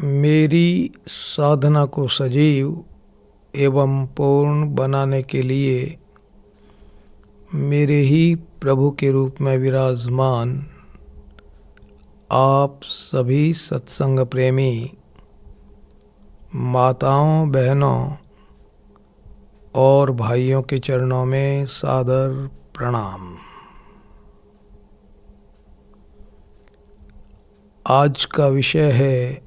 मेरी साधना को सजीव एवं पूर्ण बनाने के लिए मेरे ही प्रभु के रूप में विराजमान आप सभी सत्संग प्रेमी माताओं, बहनों और भाइयों के चरणों में सादर प्रणाम। आज का विषय है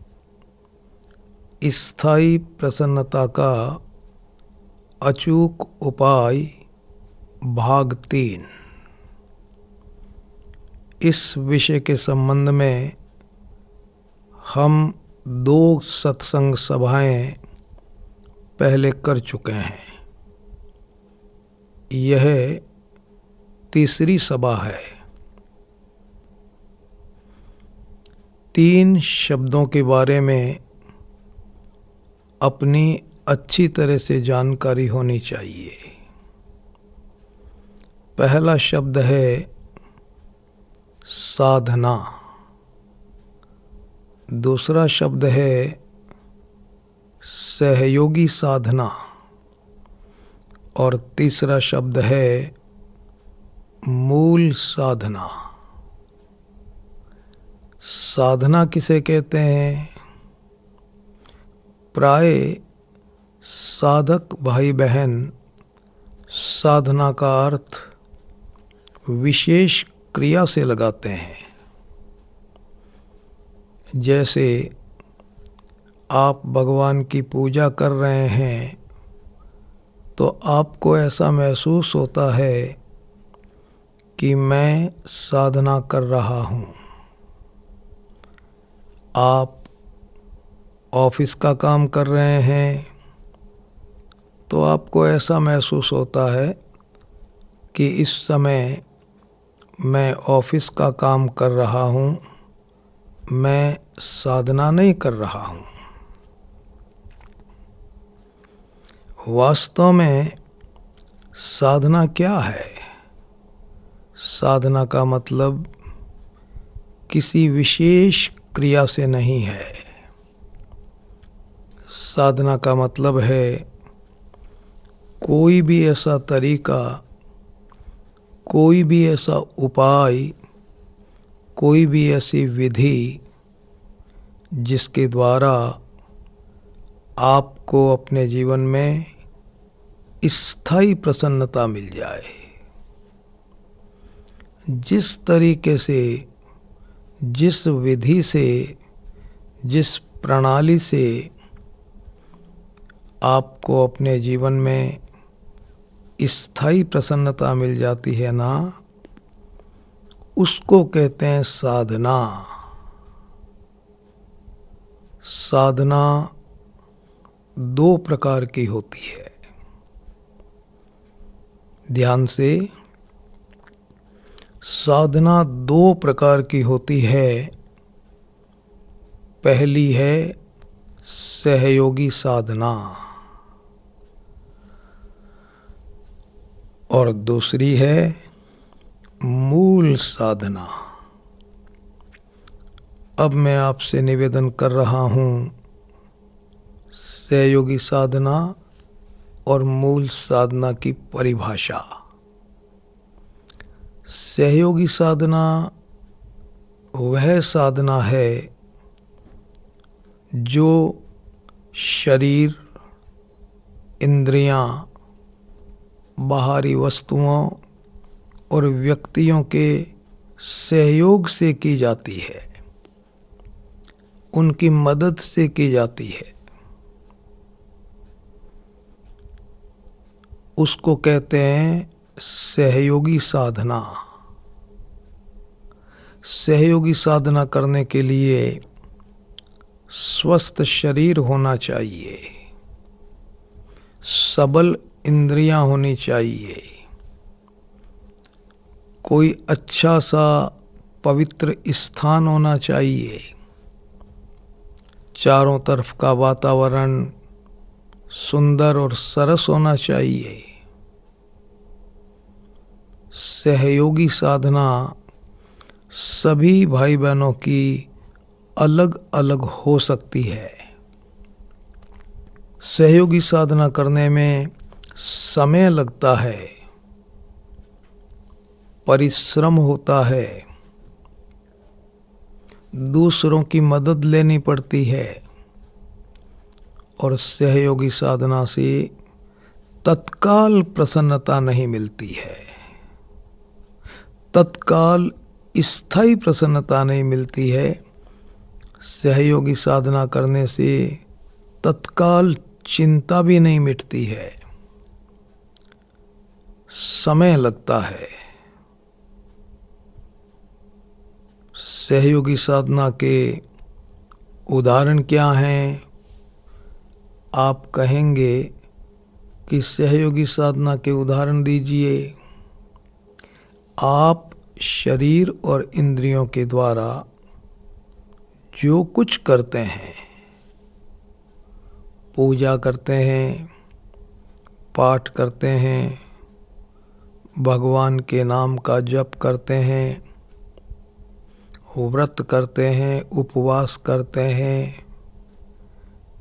स्थायी प्रसन्नता का अचूक उपाय, भाग 3। इस विषय के संबंध में हम 2 सत्संग सभाएं पहले कर चुके हैं। यह तीसरी सभा है। 3 शब्दों के बारे में अपनी अच्छी तरह से जानकारी होनी चाहिए। पहला शब्द है साधना, दूसरा शब्द है सहयोगी साधना और तीसरा शब्द है मूल साधना। साधना किसे कहते हैं? प्राय साधक भाई बहन साधना का अर्थ विशेष क्रिया से लगाते हैं। जैसे आप भगवान की पूजा कर रहे हैं तो आपको ऐसा महसूस होता है कि मैं साधना कर रहा हूँ। आप ऑफिस का काम कर रहे हैं तो आपको ऐसा महसूस होता है कि इस समय मैं ऑफिस का काम कर रहा हूँ, मैं साधना नहीं कर रहा हूँ। वास्तव में साधना क्या है? साधना का मतलब किसी विशेष क्रिया से नहीं है। साधना का मतलब है कोई भी ऐसा तरीका, कोई भी ऐसा उपाय, कोई भी ऐसी विधि जिसके द्वारा आपको अपने जीवन में स्थायी प्रसन्नता मिल जाए। जिस तरीके से, जिस विधि से, जिस प्रणाली से आपको अपने जीवन में स्थायी प्रसन्नता मिल जाती है ना, उसको कहते हैं साधना। साधना 2 प्रकार की होती है। ध्यान से, साधना 2 प्रकार की होती है। पहली है सहयोगी साधना और दूसरी है मूल साधना। अब मैं आपसे निवेदन कर रहा हूँ, सहयोगी साधना और मूल साधना की परिभाषा। सहयोगी साधना वह साधना है जो शरीर, इंद्रियां, बाहरी वस्तुओं और व्यक्तियों के सहयोग से की जाती है, उनकी मदद से की जाती है। उसको कहते हैं सहयोगी साधना। सहयोगी साधना करने के लिए स्वस्थ शरीर होना चाहिए, सबल इंद्रियां होनी चाहिए, कोई अच्छा सा पवित्र स्थान होना चाहिए, चारों तरफ का वातावरण सुंदर और सरस होना चाहिए। सहयोगी साधना सभी भाई बहनों की अलग अलग हो सकती है। सहयोगी साधना करने में समय लगता है, परिश्रम होता है, दूसरों की मदद लेनी पड़ती है और सहयोगी साधना से तत्काल प्रसन्नता नहीं मिलती है, तत्काल स्थायी प्रसन्नता नहीं मिलती है। सहयोगी साधना करने से तत्काल चिंता भी नहीं मिटती है, समय लगता है। सहयोगी साधना के उदाहरण क्या हैं? आप कहेंगे कि सहयोगी साधना के उदाहरण दीजिए। आप शरीर और इंद्रियों के द्वारा जो कुछ करते हैं, पूजा करते हैं, पाठ करते हैं, भगवान के नाम का जप करते हैं, व्रत करते हैं, उपवास करते हैं,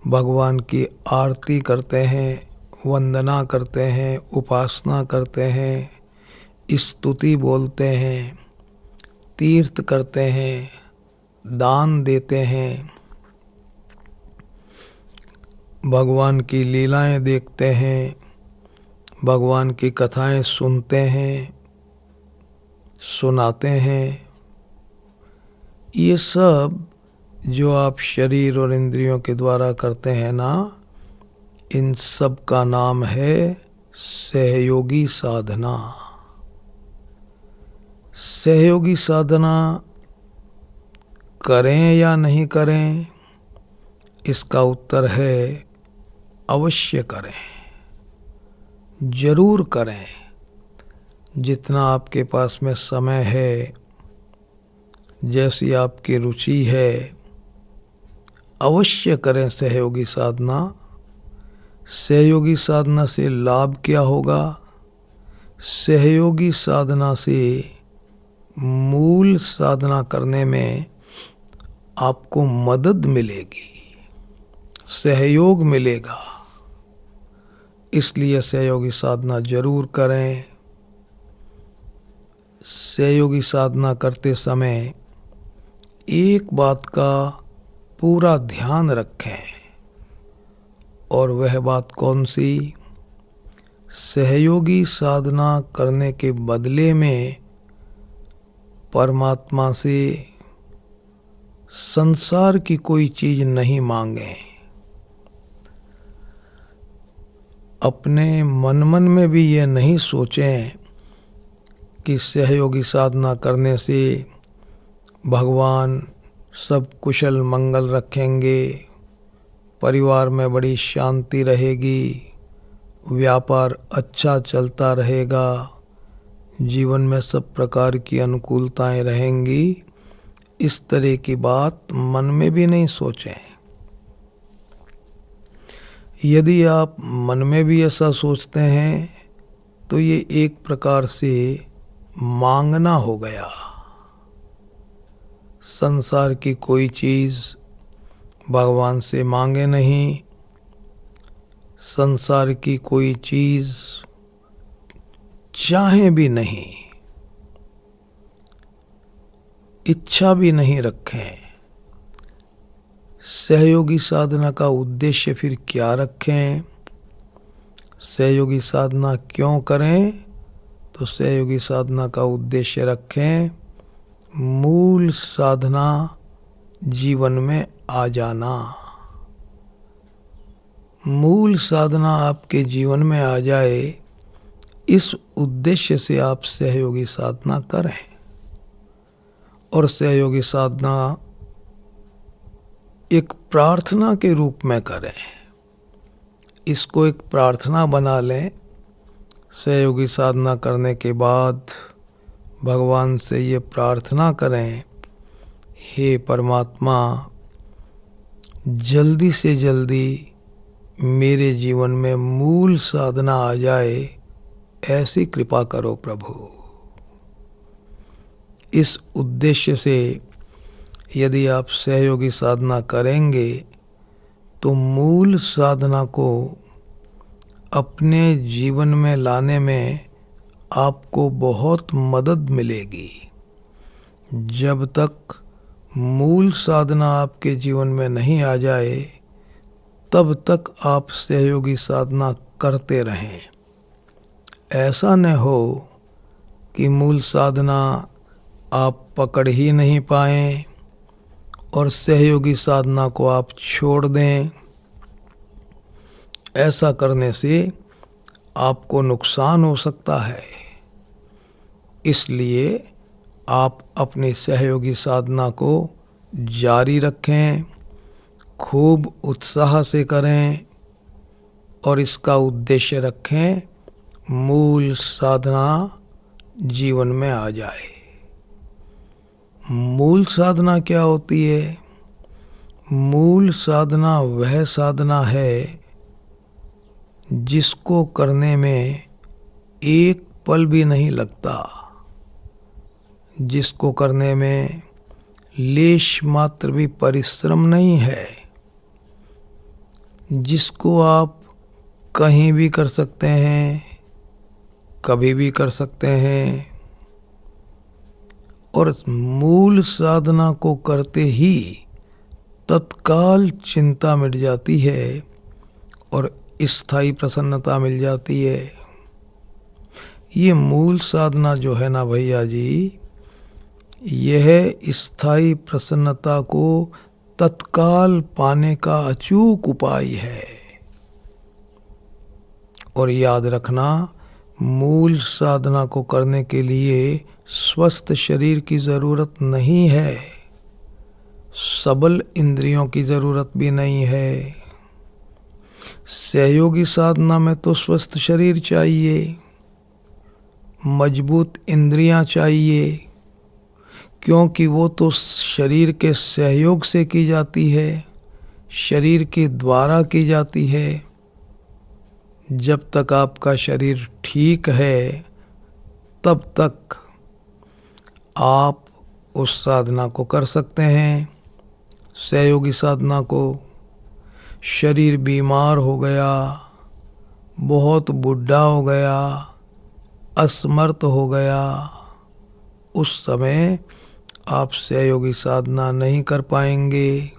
भगवान की आरती करते हैं, वंदना करते हैं, उपासना करते हैं, स्तुति बोलते हैं, तीर्थ करते हैं, दान देते हैं, भगवान की लीलाएं देखते हैं, भगवान की कथाएं सुनते हैं, सुनाते हैं। ये सब जो आप शरीर और इंद्रियों के द्वारा करते हैं ना, इन सब का नाम है सहयोगी साधना। सहयोगी साधना करें या नहीं करें, इसका उत्तर है अवश्य करें, जरूर करें। जितना आपके पास में समय है, जैसी आपकी रुचि है, अवश्य करें सहयोगी साधना। सहयोगी साधना से लाभ क्या होगा? सहयोगी साधना से मूल साधना करने में आपको मदद मिलेगी, सहयोग मिलेगा। इसलिए सहयोगी साधना जरूर करें। सहयोगी साधना करते समय एक बात का पूरा ध्यान रखें, और वह बात कौन सी? सहयोगी साधना करने के बदले में परमात्मा से संसार की कोई चीज नहीं मांगे। अपने मन में भी ये नहीं सोचें कि सहयोगी साधना करने से भगवान सब कुशल मंगल रखेंगे, परिवार में बड़ी शांति रहेगी, व्यापार अच्छा चलता रहेगा, जीवन में सब प्रकार की अनुकूलताएं रहेंगी। इस तरह की बात मन में भी नहीं सोचें। यदि आप मन में भी ऐसा सोचते हैं तो ये एक प्रकार से मांगना हो गया। संसार की कोई चीज भगवान से मांगे नहीं, संसार की कोई चीज चाहे भी नहीं, इच्छा भी नहीं रखें। सहयोगी साधना का उद्देश्य फिर क्या रखें? सहयोगी साधना क्यों करें? तो सहयोगी साधना का उद्देश्य रखें मूल साधना जीवन में आ जाना। मूल साधना आपके जीवन में आ जाए, इस उद्देश्य से आप सहयोगी साधना करें। और सहयोगी साधना एक प्रार्थना के रूप में करें, इसको एक प्रार्थना बना लें। सहयोगी साधना करने के बाद भगवान से ये प्रार्थना करें, हे परमात्मा, जल्दी से जल्दी मेरे जीवन में मूल साधना आ जाए, ऐसी कृपा करो प्रभु। इस उद्देश्य से यदि आप सहयोगी साधना करेंगे तो मूल साधना को अपने जीवन में लाने में आपको बहुत मदद मिलेगी। जब तक मूल साधना आपके जीवन में नहीं आ जाए तब तक आप सहयोगी साधना करते रहें। ऐसा न हो कि मूल साधना आप पकड़ ही नहीं पाएं और सहयोगी साधना को आप छोड़ दें। ऐसा करने से आपको नुकसान हो सकता है। इसलिए आप अपनी सहयोगी साधना को जारी रखें, खूब उत्साह से करें और इसका उद्देश्य रखें मूल साधना जीवन में आ जाए। मूल साधना क्या होती है? मूल साधना वह साधना है जिसको करने में एक पल भी नहीं लगता, जिसको करने में लेश मात्र भी परिश्रम नहीं है, जिसको आप कहीं भी कर सकते हैं, कभी भी कर सकते हैं। और मूल साधना को करते ही तत्काल चिंता मिट जाती है और स्थायी प्रसन्नता मिल जाती है। ये मूल साधना जो है ना भैया जी, यह स्थायी प्रसन्नता को तत्काल पाने का अचूक उपाय है। और याद रखना, मूल साधना को करने के लिए स्वस्थ शरीर की ज़रूरत नहीं है, सबल इंद्रियों की ज़रूरत भी नहीं है। सहयोगी साधना में तो स्वस्थ शरीर चाहिए, मजबूत इंद्रियां चाहिए, क्योंकि वो तो शरीर के सहयोग से की जाती है, शरीर के द्वारा की जाती है। जब तक आपका शरीर ठीक है तब तक आप उस साधना को कर सकते हैं, सहयोगी साधना को। शरीर बीमार हो गया, बहुत बुढ़ा हो गया, असमर्थ हो गया, उस समय आप सहयोगी साधना नहीं कर पाएंगे।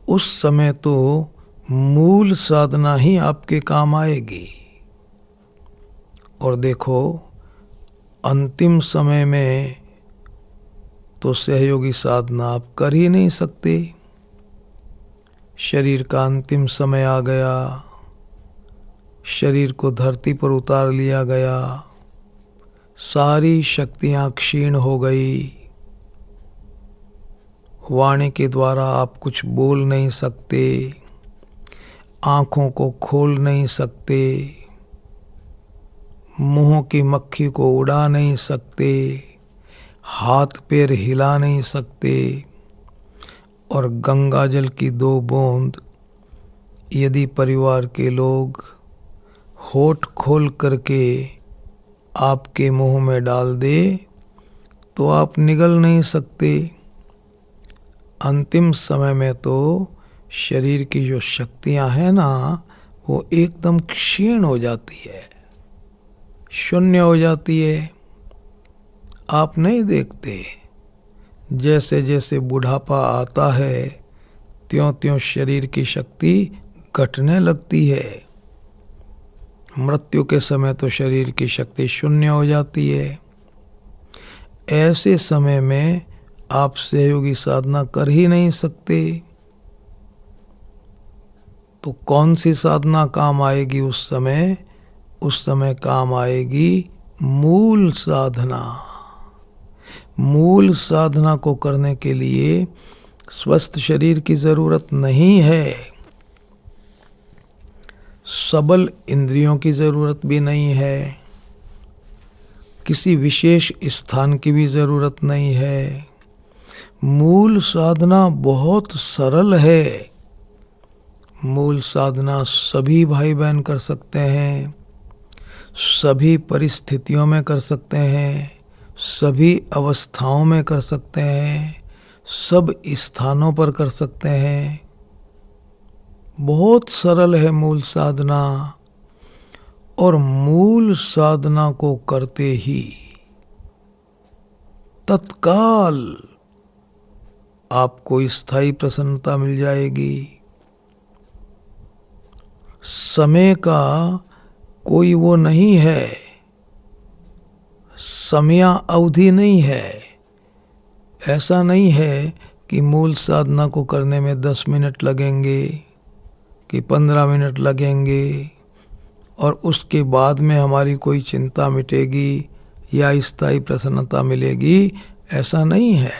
उस समय तो मूल साधना ही आपके काम आएगी। और देखो, अंतिम समय में तो सहयोगी साधना आप कर ही नहीं सकते। शरीर का अंतिम समय आ गया, शरीर को धरती पर उतार लिया गया, सारी शक्तियां क्षीण हो गई, वाणी के द्वारा आप कुछ बोल नहीं सकते, आँखों को खोल नहीं सकते, मुंह की मक्खी को उड़ा नहीं सकते, हाथ पैर हिला नहीं सकते, और गंगा जल की 2 बूंद यदि परिवार के लोग होठ खोल करके आपके मुंह में डाल दे तो आप निगल नहीं सकते। अंतिम समय में तो शरीर की जो शक्तियां हैं ना, वो एकदम क्षीण हो जाती है, शून्य हो जाती है। आप नहीं देखते, जैसे जैसे बुढ़ापा आता है त्यों त्यों शरीर की शक्ति घटने लगती है। मृत्यु के समय तो शरीर की शक्ति शून्य हो जाती है। ऐसे समय में आप सहयोगी साधना कर ही नहीं सकते। तो कौन सी साधना काम आएगी उस समय? उस समय काम आएगी मूल साधना। मूल साधना को करने के लिए स्वस्थ शरीर की जरूरत नहीं है, सबल इंद्रियों की जरूरत भी नहीं है, किसी विशेष स्थान की भी जरूरत नहीं है। मूल साधना बहुत सरल है। मूल साधना सभी भाई बहन कर सकते हैं, सभी परिस्थितियों में कर सकते हैं, सभी अवस्थाओं में कर सकते हैं, सब स्थानों पर कर सकते हैं। बहुत सरल है मूल साधना, और मूल साधना को करते ही तत्काल आपको स्थायी प्रसन्नता मिल जाएगी। समय का कोई वो नहीं है, समय अवधि नहीं है। ऐसा नहीं है कि मूल साधना को करने में 10 मिनट लगेंगे कि 15 मिनट लगेंगे और उसके बाद में हमारी कोई चिंता मिटेगी या स्थायी प्रसन्नता मिलेगी। ऐसा नहीं है।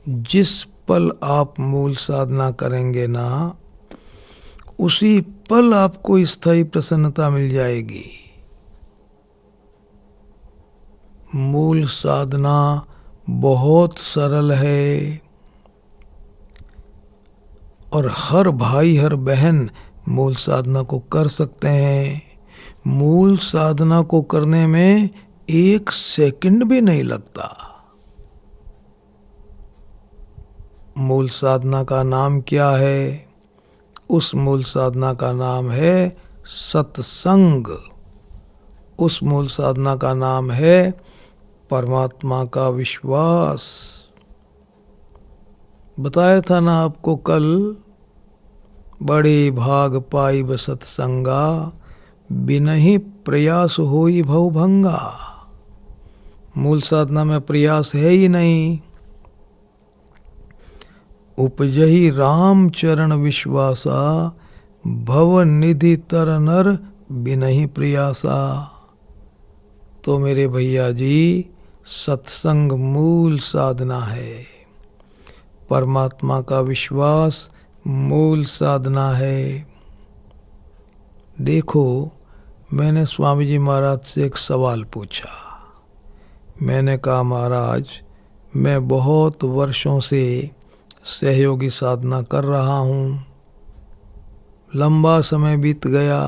जिस पल आप मूल साधना करेंगे ना, उसी पल आपको स्थायी प्रसन्नता मिल जाएगी। मूल साधना बहुत सरल है और हर भाई हर बहन मूल साधना को कर सकते हैं। मूल साधना को करने में 1 सेकंड भी नहीं लगता। मूल साधना का नाम क्या है? उस मूल साधना का नाम है सत्संग। उस मूल साधना का नाम है परमात्मा का विश्वास। बताया था ना आपको कल, बड़े भाग पाई सत्संगा, बिनहि प्रयास होई भवभंगा। मूल साधना में प्रयास है ही नहीं। उपजहि राम चरण विश्वासा, भव निधि तर नर बिनहि प्रयासा। तो मेरे भैया जी, सत्संग मूल साधना है, परमात्मा का विश्वास मूल साधना है। देखो, मैंने स्वामी जी महाराज से एक सवाल पूछा। मैंने कहा, महाराज, मैं बहुत वर्षों से सहयोगी साधना कर रहा हूँ, लंबा समय बीत गया,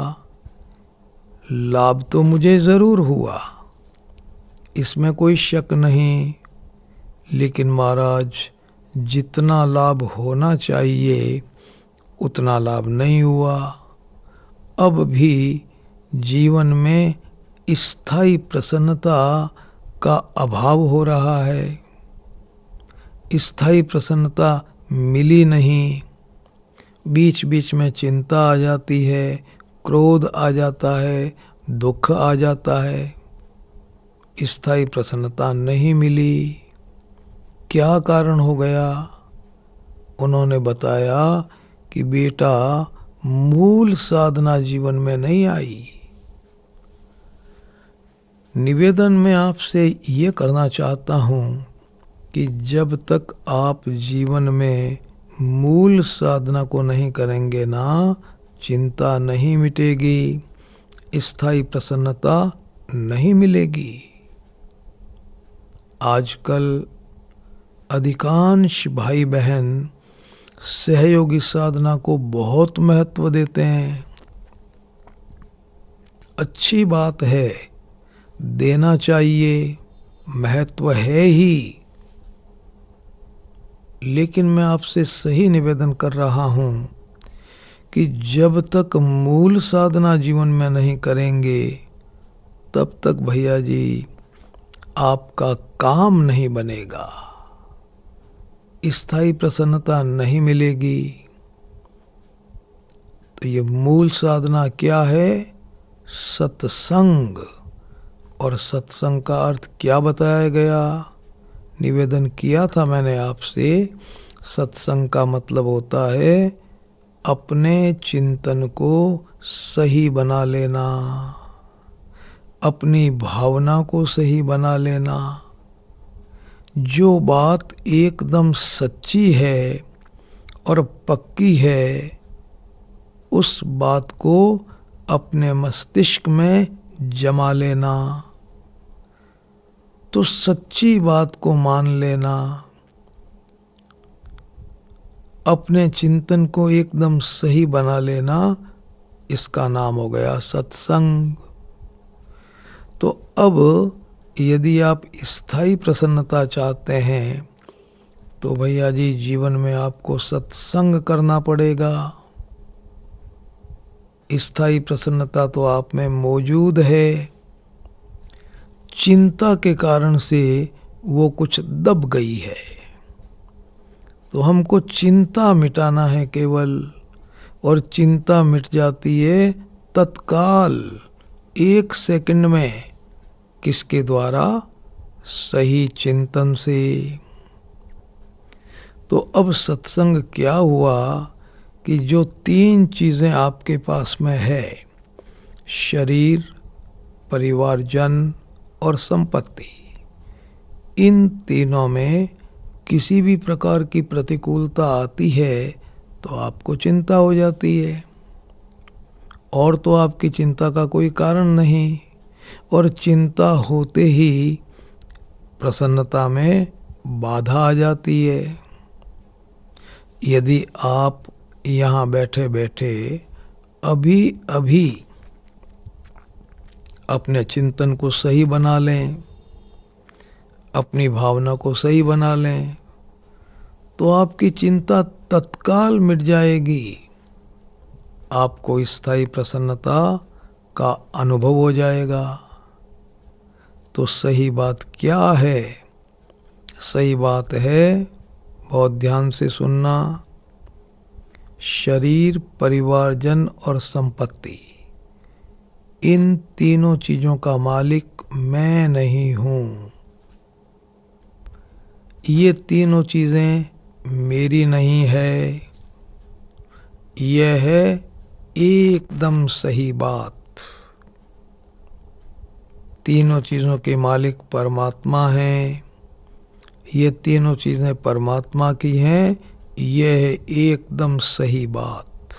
लाभ तो मुझे ज़रूर हुआ, इसमें कोई शक नहीं, लेकिन महाराज जितना लाभ होना चाहिए उतना लाभ नहीं हुआ। अब भी जीवन में स्थायी प्रसन्नता का अभाव हो रहा है। स्थायी प्रसन्नता मिली नहीं। बीच बीच में चिंता आ जाती है, क्रोध आ जाता है, दुख आ जाता है। स्थायी प्रसन्नता नहीं मिली। क्या कारण हो गया? उन्होंने बताया कि बेटा, मूल साधना जीवन में नहीं आई। निवेदन में आपसे ये करना चाहता हूँ कि जब तक आप जीवन में मूल साधना को नहीं करेंगे ना, चिंता नहीं मिटेगी, स्थायी प्रसन्नता नहीं मिलेगी। आजकल अधिकांश भाई बहन सहयोगी साधना को बहुत महत्व देते हैं। अच्छी बात है, देना चाहिए, महत्व है ही। लेकिन मैं आपसे सही निवेदन कर रहा हूँ कि जब तक मूल साधना जीवन में नहीं करेंगे, तब तक भैया जी आपका काम नहीं बनेगा, स्थायी प्रसन्नता नहीं मिलेगी। तो ये मूल साधना क्या है? सत्संग। और सत्संग का अर्थ क्या बताया गया? निवेदन किया था मैंने आपसे, सत्संग का मतलब होता है अपने चिंतन को सही बना लेना, अपनी भावना को सही बना लेना। जो बात एकदम सच्ची है और पक्की है, उस बात को अपने मस्तिष्क में जमा लेना। तो सच्ची बात को मान लेना, अपने चिंतन को एकदम सही बना लेना, इसका नाम हो गया सत्संग। तो अब यदि आप स्थायी प्रसन्नता चाहते हैं तो भैया जी जीवन में आपको सत्संग करना पड़ेगा। स्थायी प्रसन्नता तो आप में मौजूद है, चिंता के कारण से वो कुछ दब गई है। तो हमको चिंता मिटाना है केवल, और चिंता मिट जाती है तत्काल, 1 सेकंड में। किसके द्वारा? सही चिंतन से। तो अब सत्संग क्या हुआ कि जो 3 चीज़ें आपके पास में है, शरीर, परिवारजन और संपत्ति, इन तीनों में किसी भी प्रकार की प्रतिकूलता आती है तो आपको चिंता हो जाती है, और तो आपकी चिंता का कोई कारण नहीं। और चिंता होते ही प्रसन्नता में बाधा आ जाती है। यदि आप यहाँ बैठे बैठे अभी अभी अपने चिंतन को सही बना लें, अपनी भावना को सही बना लें, तो आपकी चिंता तत्काल मिट जाएगी। आपको स्थायी प्रसन्नता का अनुभव हो जाएगा। तो सही बात क्या है? सही बात है, बहुत ध्यान से सुनना, शरीर, परिवारजन और संपत्ति, इन तीनों चीज़ों का मालिक मैं नहीं हूँ। ये तीनों चीज़ें मेरी नहीं है। यह है एकदम सही बात। तीनों चीज़ों के मालिक परमात्मा हैं। ये तीनों चीज़ें परमात्मा की हैं। यह है एकदम सही बात।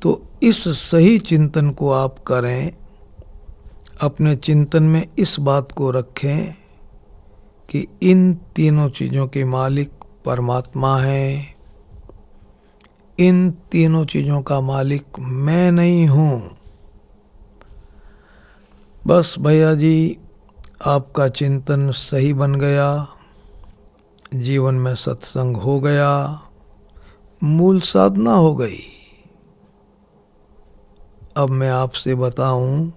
तो इस सही चिंतन को आप करें, अपने चिंतन में इस बात को रखें कि इन तीनों चीज़ों के मालिक परमात्मा हैं। इन तीनों चीज़ों का मालिक मैं नहीं हूँ। बस भैया जी, आपका चिंतन सही बन गया, जीवन में सत्संग हो गया, मूल साधना हो गई। अब मैं आपसे बताऊं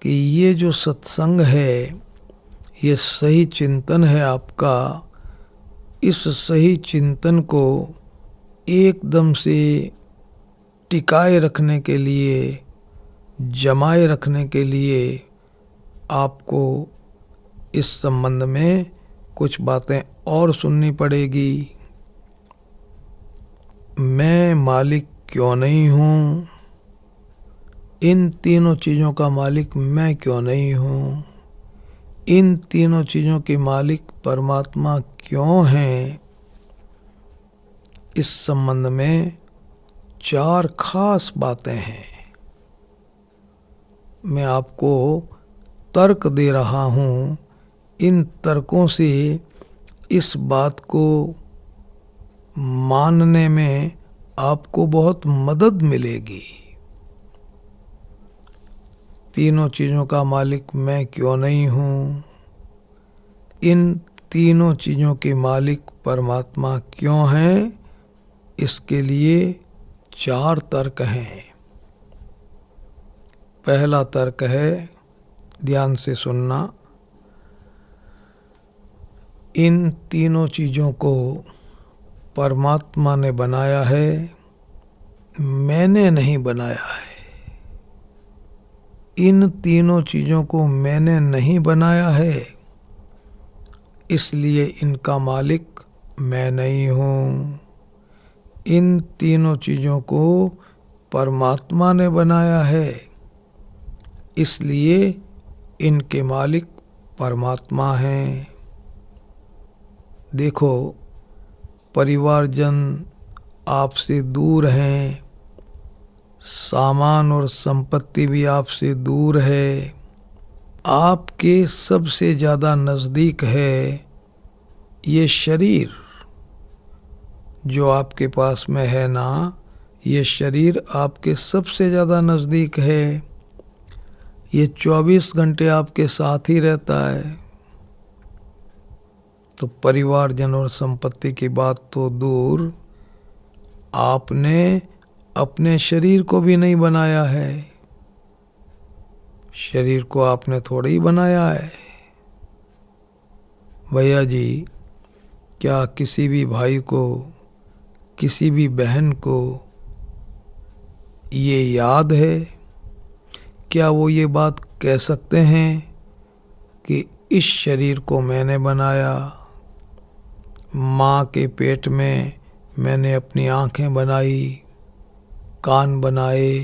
कि ये जो सत्संग है, ये सही चिंतन है आपका। इस सही चिंतन को एकदम से टिकाए रखने के लिए, जमाए रखने के लिए आपको इस संबंध में कुछ बातें और सुननी पड़ेगी। मैं मालिक क्यों नहीं हूँ? इन तीनों चीज़ों का मालिक मैं क्यों नहीं हूँ? इन तीनों चीज़ों के मालिक परमात्मा क्यों हैं? इस संबंध में 4 खास बातें हैं। मैं आपको तर्क दे रहा हूँ। इन तर्कों से इस बात को मानने में आपको बहुत मदद मिलेगी। तीनों चीज़ों का मालिक मैं क्यों नहीं हूँ? इन तीनों चीज़ों के मालिक परमात्मा क्यों हैं? इसके लिए 4 तर्क हैं। पहला तर्क है, ध्यान से सुनना, इन तीनों चीज़ों को परमात्मा ने बनाया है, मैंने नहीं बनाया है। इन तीनों चीज़ों को मैंने नहीं बनाया है, इसलिए इनका मालिक मैं नहीं हूँ। इन तीनों चीज़ों को परमात्मा ने बनाया है, इसलिए इनके मालिक परमात्मा हैं। देखो, परिवारजन आपसे दूर हैं, सामान और संपत्ति भी आपसे दूर है। आपके सबसे ज़्यादा नज़दीक है ये शरीर जो आपके पास में है ना, ये शरीर आपके सबसे ज़्यादा नज़दीक है। ये 24 घंटे आपके साथ ही रहता है। तो परिवारजन और संपत्ति की बात तो दूर, आपने अपने शरीर को भी नहीं बनाया है। शरीर को आपने थोड़ा ही बनाया है। भैया जी, क्या किसी भी भाई को, किसी भी बहन को ये याद है? क्या वो ये बात कह सकते हैं कि इस शरीर को मैंने बनाया, माँ के पेट में मैंने अपनी आँखें बनाई, कान बनाए,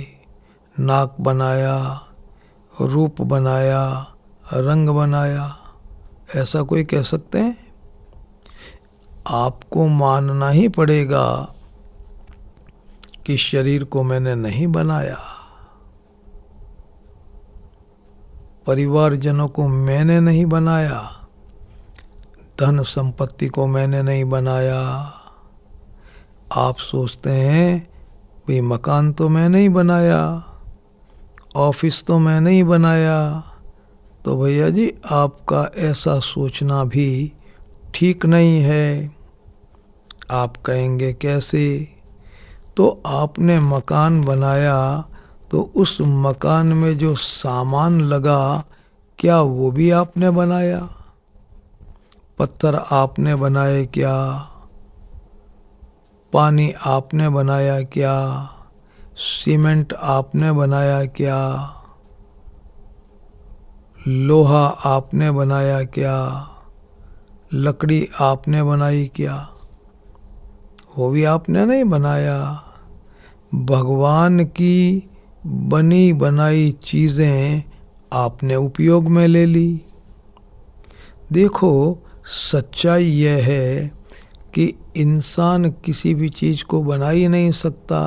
नाक बनाया, रूप बनाया, रंग बनाया? ऐसा कोई कह सकते हैं? आपको मानना ही पड़ेगा कि शरीर को मैंने नहीं बनाया, परिवारजनों को मैंने नहीं बनाया, धन संपत्ति को मैंने नहीं बनाया। आप सोचते हैं भाई मकान तो मैंने ही बनाया, ऑफिस तो मैंने ही बनाया। तो भैया जी, आपका ऐसा सोचना भी ठीक नहीं है। आप कहेंगे कैसे? तो आपने मकान बनाया तो उस मकान में जो सामान लगा, क्या वो भी आपने बनाया? पत्थर आपने बनाए क्या? पानी आपने बनाया क्या? सीमेंट आपने बनाया क्या? लोहा आपने बनाया क्या? लकड़ी आपने बनाई क्या? वो भी आपने नहीं बनाया। भगवान की बनी बनाई चीज़ें आपने उपयोग में ले ली। देखो, सच्चाई यह है कि इंसान किसी भी चीज़ को बना ही नहीं सकता,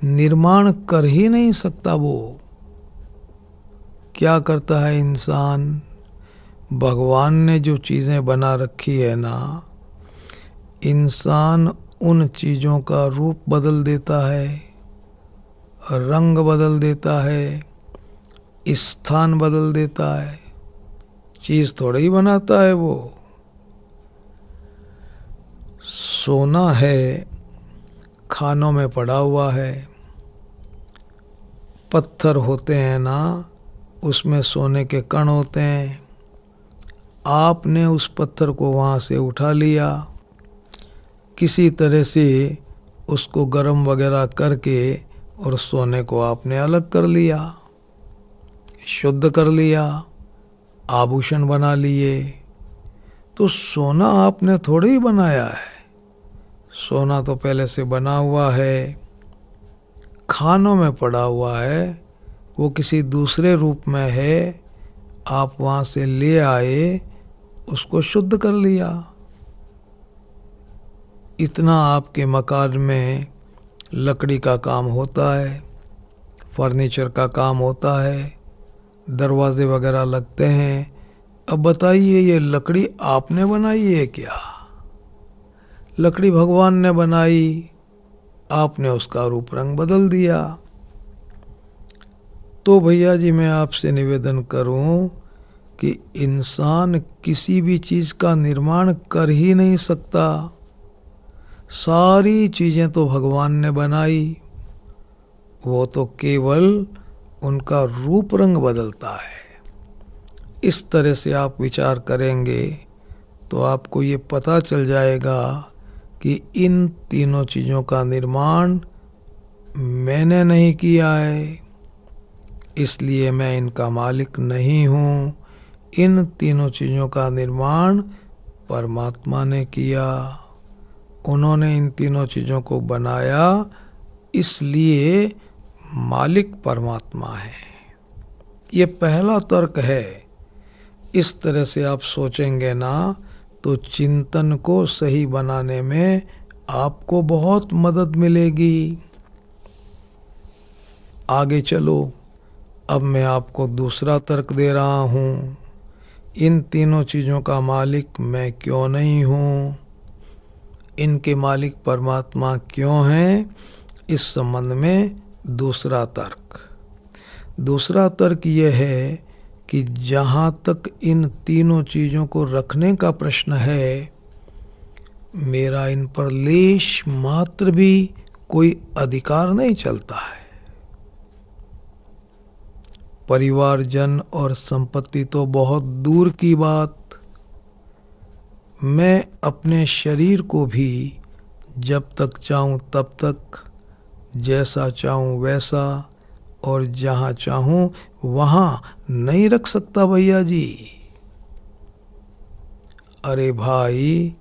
निर्माण कर ही नहीं सकता। वो क्या करता है इंसान? भगवान ने जो चीज़ें बना रखी है ना, इंसान उन चीज़ों का रूप बदल देता है, रंग बदल देता है, स्थान बदल देता है। चीज़ थोड़ा ही बनाता है वो। सोना है, खानों में पड़ा हुआ है। पत्थर होते हैं ना, उसमें सोने के कण होते हैं। आपने उस पत्थर को वहाँ से उठा लिया, किसी तरह से उसको गर्म वगैरह करके और सोने को आपने अलग कर लिया, शुद्ध कर लिया, आभूषण बना लिए। तो सोना आपने थोड़ी ही बनाया है। सोना तो पहले से बना हुआ है, खानों में पड़ा हुआ है, वो किसी दूसरे रूप में है। आप वहाँ से ले आए, उसको शुद्ध कर लिया। इतना आपके मकान में लकड़ी का काम होता है, फर्नीचर का काम होता है, दरवाजे वगैरह लगते हैं। अब बताइए, ये लकड़ी आपने बनाई है क्या? लकड़ी भगवान ने बनाई, आपने उसका रूप रंग बदल दिया। तो भैया जी, मैं आपसे निवेदन करूं कि इंसान किसी भी चीज़ का निर्माण कर ही नहीं सकता। सारी चीज़ें तो भगवान ने बनाई, वो तो केवल उनका रूप रंग बदलता है। इस तरह से आप विचार करेंगे तो आपको ये पता चल जाएगा कि इन तीनों चीज़ों का निर्माण मैंने नहीं किया है, इसलिए मैं इनका मालिक नहीं हूँ। इन तीनों चीज़ों का निर्माण परमात्मा ने किया। उन्होंने इन तीनों चीज़ों को बनाया, इसलिए मालिक परमात्मा है। ये पहला तर्क है। इस तरह से आप सोचेंगे ना, तो चिंतन को सही बनाने में आपको बहुत मदद मिलेगी। आगे चलो, अब मैं आपको दूसरा तर्क दे रहा हूँ। इन तीनों चीज़ों का मालिक मैं क्यों नहीं हूँ? इनके मालिक परमात्मा क्यों हैं? इस संबंध में दूसरा तर्क। दूसरा तर्क यह है कि जहाँ तक इन तीनों चीज़ों को रखने का प्रश्न है, मेरा इन पर लेश मात्र भी कोई अधिकार नहीं चलता है। परिवारजन और संपत्ति तो बहुत दूर की बात, मैं अपने शरीर को भी जब तक चाहूँ तब तक, जैसा चाहूँ वैसा और जहाँ चाहूँ वहाँ नहीं रख सकता भैया जी। अरे भाई,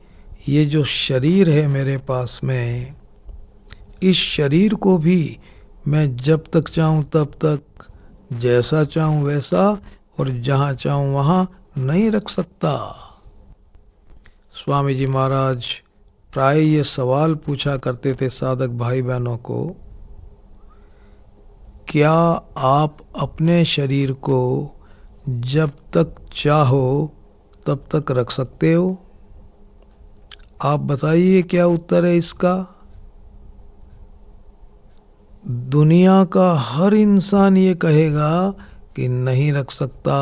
ये जो शरीर है मेरे पास में, इस शरीर को भी मैं जब तक चाहूँ तब तक, जैसा चाहूँ वैसा और जहाँ चाहूँ वहाँ नहीं रख सकता। स्वामी जी महाराज प्राय ये सवाल पूछा करते थे साधक भाई बहनों को, क्या आप अपने शरीर को जब तक चाहो तब तक रख सकते हो? आप बताइए क्या उत्तर है इसका? दुनिया का हर इंसान ये कहेगा कि नहीं रख सकता।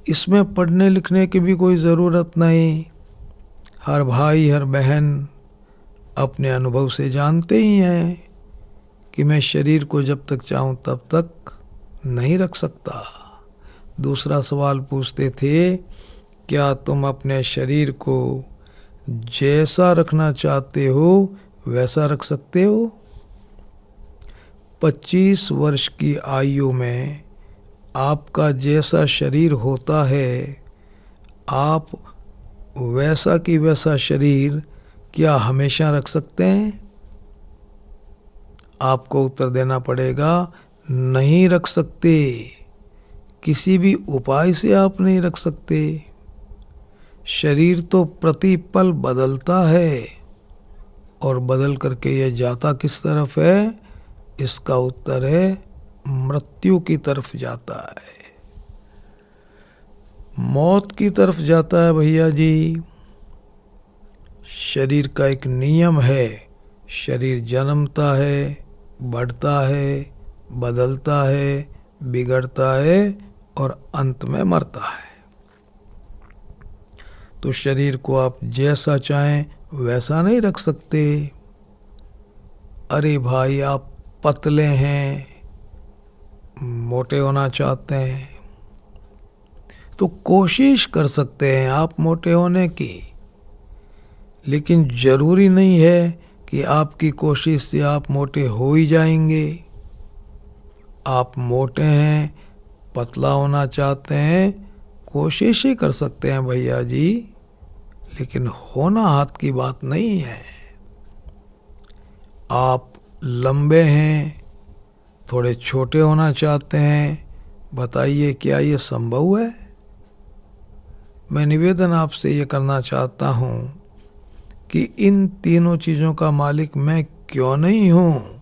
इसमें पढ़ने लिखने की भी कोई ज़रूरत नहीं। हर भाई हर बहन अपने अनुभव से जानते ही हैं कि मैं शरीर को जब तक चाहूँ तब तक नहीं रख सकता। दूसरा सवाल पूछते थे, क्या तुम अपने शरीर को जैसा रखना चाहते हो वैसा रख सकते हो? 25 वर्ष की आयु में आपका जैसा शरीर होता है, आप वैसा की वैसा शरीर क्या हमेशा रख सकते हैं? आपको उत्तर देना पड़ेगा, नहीं रख सकते। किसी भी उपाय से आप नहीं रख सकते। शरीर तो प्रतिपल बदलता है और बदल करके यह जाता किस तरफ है? इसका उत्तर है मृत्यु की तरफ जाता है, मौत की तरफ जाता है भैया जी। शरीर का एक नियम है, शरीर जन्मता है, बढ़ता है, बदलता है, बिगड़ता है और अंत में मरता है। तो शरीर को आप जैसा चाहें वैसा नहीं रख सकते। अरे भाई, आप पतले हैं, मोटे होना चाहते हैं तो कोशिश कर सकते हैं आप मोटे होने की, लेकिन जरूरी नहीं है कि आपकी कोशिश से आप मोटे हो ही जाएंगे। आप मोटे हैं, पतला होना चाहते हैं, कोशिश ही कर सकते हैं भैया जी, लेकिन होना हाथ की बात नहीं है। आप लंबे हैं, थोड़े छोटे होना चाहते हैं, बताइए क्या ये संभव है? मैं निवेदन आपसे ये करना चाहता हूँ कि इन तीनों चीज़ों का मालिक मैं क्यों नहीं हूँ,